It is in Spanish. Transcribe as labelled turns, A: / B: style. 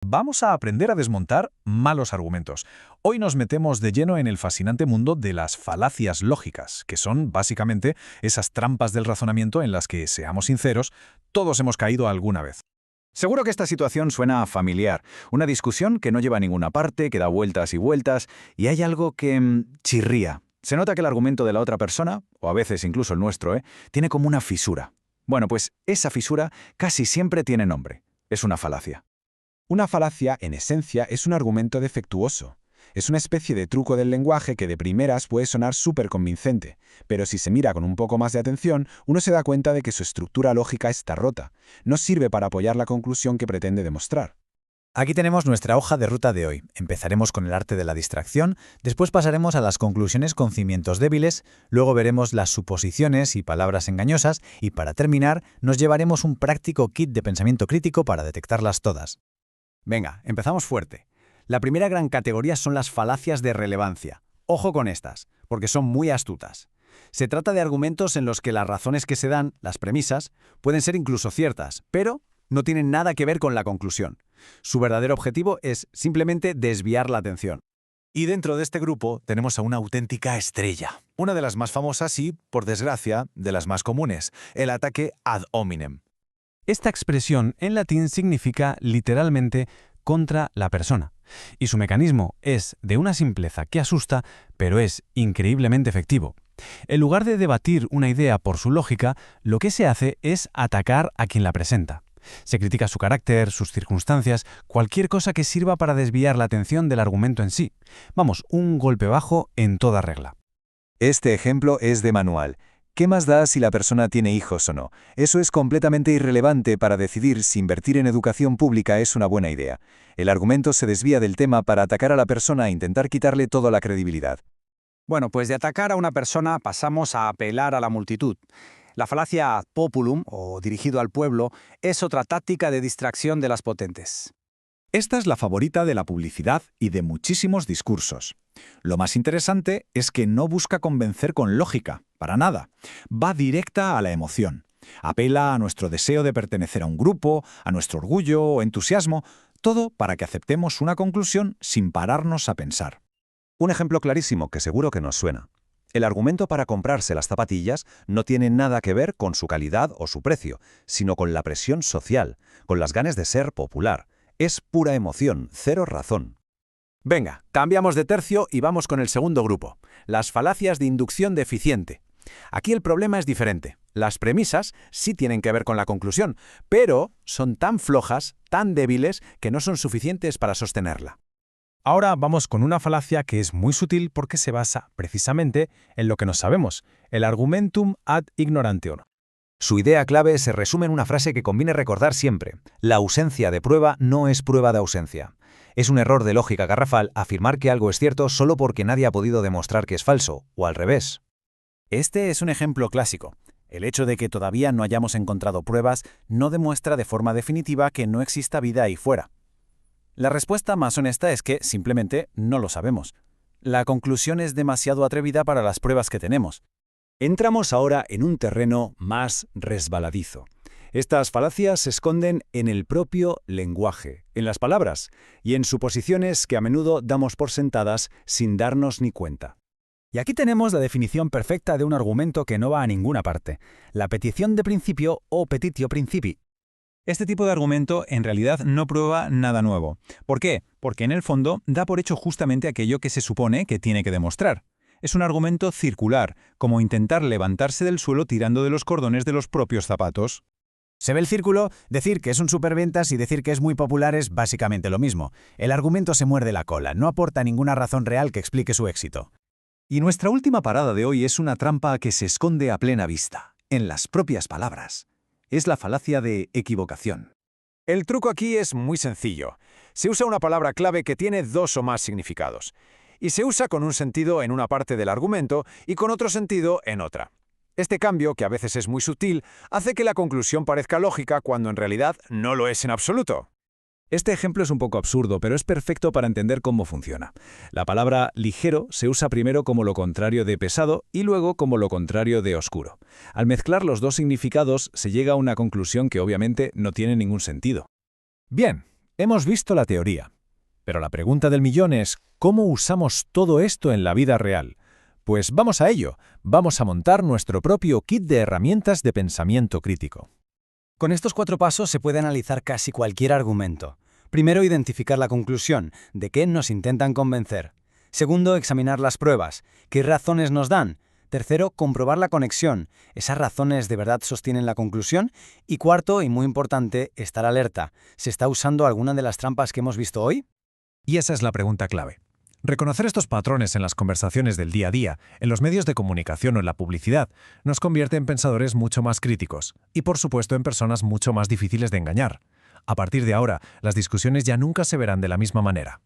A: Vamos a aprender a desmontar malos argumentos. Hoy nos metemos de lleno en el fascinante mundo de las falacias lógicas, que son básicamente esas trampas del razonamiento en las que, seamos sinceros, todos hemos caído alguna vez.
B: Seguro que esta situación suena familiar. Una discusión que no lleva a ninguna parte, que da vueltas y vueltas, y hay algo que chirría. Se nota que el argumento de la otra persona, o a veces incluso el nuestro, tiene como una fisura. Bueno, pues esa fisura casi siempre tiene nombre. Es una falacia.
C: Una falacia, en esencia, es un argumento defectuoso. Es una especie de truco del lenguaje que de primeras puede sonar súper convincente, pero si se mira con un poco más de atención, uno se da cuenta de que su estructura lógica está rota. No sirve para apoyar la conclusión que pretende demostrar.
D: Aquí tenemos nuestra hoja de ruta de hoy. Empezaremos con el arte de la distracción, después pasaremos a las conclusiones con cimientos débiles, luego veremos las suposiciones y palabras engañosas, y para terminar, nos llevaremos un práctico kit de pensamiento crítico para detectarlas todas.
B: Venga, empezamos fuerte. La primera gran categoría son las falacias de relevancia. Ojo con estas, porque son muy astutas. Se trata de argumentos en los que las razones que se dan, las premisas, pueden ser incluso ciertas, pero no tienen nada que ver con la conclusión. Su verdadero objetivo es simplemente desviar la atención.
A: Y dentro de este grupo tenemos a una auténtica estrella, una de las más famosas y, por desgracia, de las más comunes, el ataque ad hominem.
E: Esta expresión en latín significa literalmente contra la persona, y su mecanismo es de una simpleza que asusta, pero es increíblemente efectivo. En lugar de debatir una idea por su lógica, lo que se hace es atacar a quien la presenta. Se critica su carácter, sus circunstancias, cualquier cosa que sirva para desviar la atención del argumento en sí. Vamos, un golpe bajo en toda regla.
F: Este ejemplo es de manual. ¿Qué más da si la persona tiene hijos o no? Eso es completamente irrelevante para decidir si invertir en educación pública es una buena idea. El argumento se desvía del tema para atacar a la persona e intentar quitarle toda la credibilidad.
B: Bueno, pues de atacar a una persona pasamos a apelar a la multitud. La falacia ad populum, o dirigido al pueblo, es otra táctica de distracción de las potentes.
G: Esta es la favorita de la publicidad y de muchísimos discursos. Lo más interesante es que no busca convencer con lógica, para nada. Va directa a la emoción. Apela a nuestro deseo de pertenecer a un grupo, a nuestro orgullo o entusiasmo, todo para que aceptemos una conclusión sin pararnos a pensar.
F: Un ejemplo clarísimo que seguro que nos suena. El argumento para comprarse las zapatillas no tiene nada que ver con su calidad o su precio, sino con la presión social, con las ganas de ser popular. Es pura emoción, cero razón.
B: Venga, cambiamos de tercio y vamos con el segundo grupo, las falacias de inducción deficiente. Aquí el problema es diferente. Las premisas sí tienen que ver con la conclusión, pero son tan flojas, tan débiles, que no son suficientes para sostenerla.
E: Ahora vamos con una falacia que es muy sutil porque se basa precisamente en lo que no sabemos, el argumentum ad ignorantium.
D: Su idea clave se resume en una frase que conviene recordar siempre. La ausencia de prueba no es prueba de ausencia. Es un error de lógica garrafal afirmar que algo es cierto solo porque nadie ha podido demostrar que es falso, o al revés.
B: Este es un ejemplo clásico. El hecho de que todavía no hayamos encontrado pruebas no demuestra de forma definitiva que no exista vida ahí fuera. La respuesta más honesta es que simplemente no lo sabemos. La conclusión es demasiado atrevida para las pruebas que tenemos.
G: Entramos ahora en un terreno más resbaladizo. Estas falacias se esconden en el propio lenguaje, en las palabras, y en suposiciones que a menudo damos por sentadas sin darnos ni cuenta.
B: Y aquí tenemos la definición perfecta de un argumento que no va a ninguna parte, la petición de principio o petitio principii.
H: Este tipo de argumento en realidad no prueba nada nuevo. ¿Por qué? Porque en el fondo da por hecho justamente aquello que se supone que tiene que demostrar. Es un argumento circular, como intentar levantarse del suelo tirando de los cordones de los propios zapatos.
D: ¿Se ve el círculo? Decir que es un superventas y decir que es muy popular es básicamente lo mismo. El argumento se muerde la cola, no aporta ninguna razón real que explique su éxito.
F: Y nuestra última parada de hoy es una trampa que se esconde a plena vista, en las propias palabras. Es la falacia de equivocación.
B: El truco aquí es muy sencillo. Se usa una palabra clave que tiene dos o más significados. Y se usa con un sentido en una parte del argumento y con otro sentido en otra. Este cambio, que a veces es muy sutil, hace que la conclusión parezca lógica cuando en realidad no lo es en absoluto.
G: Este ejemplo es un poco absurdo, pero es perfecto para entender cómo funciona. La palabra ligero se usa primero como lo contrario de pesado y luego como lo contrario de oscuro. Al mezclar los dos significados se llega a una conclusión que obviamente no tiene ningún sentido.
B: Bien,
A: Hemos visto la teoría, pero la pregunta del millón es ¿cómo usamos todo esto en la vida real? Pues vamos a ello, vamos a montar nuestro propio kit de herramientas de pensamiento crítico.
B: Con estos 4 pasos se puede analizar casi cualquier argumento. Primero, identificar la conclusión, de qué nos intentan convencer. Segundo, examinar las pruebas, qué razones nos dan. Tercero, comprobar la conexión, ¿esas razones de verdad sostienen la conclusión? Y cuarto, y muy importante, estar alerta. ¿Se está usando alguna de las trampas que hemos visto hoy?
A: Y esa es la pregunta clave. Reconocer estos patrones en las conversaciones del día a día, en los medios de comunicación o en la publicidad, nos convierte en pensadores mucho más críticos y, por supuesto, en personas mucho más difíciles de engañar. A partir de ahora, las discusiones ya nunca se verán de la misma manera.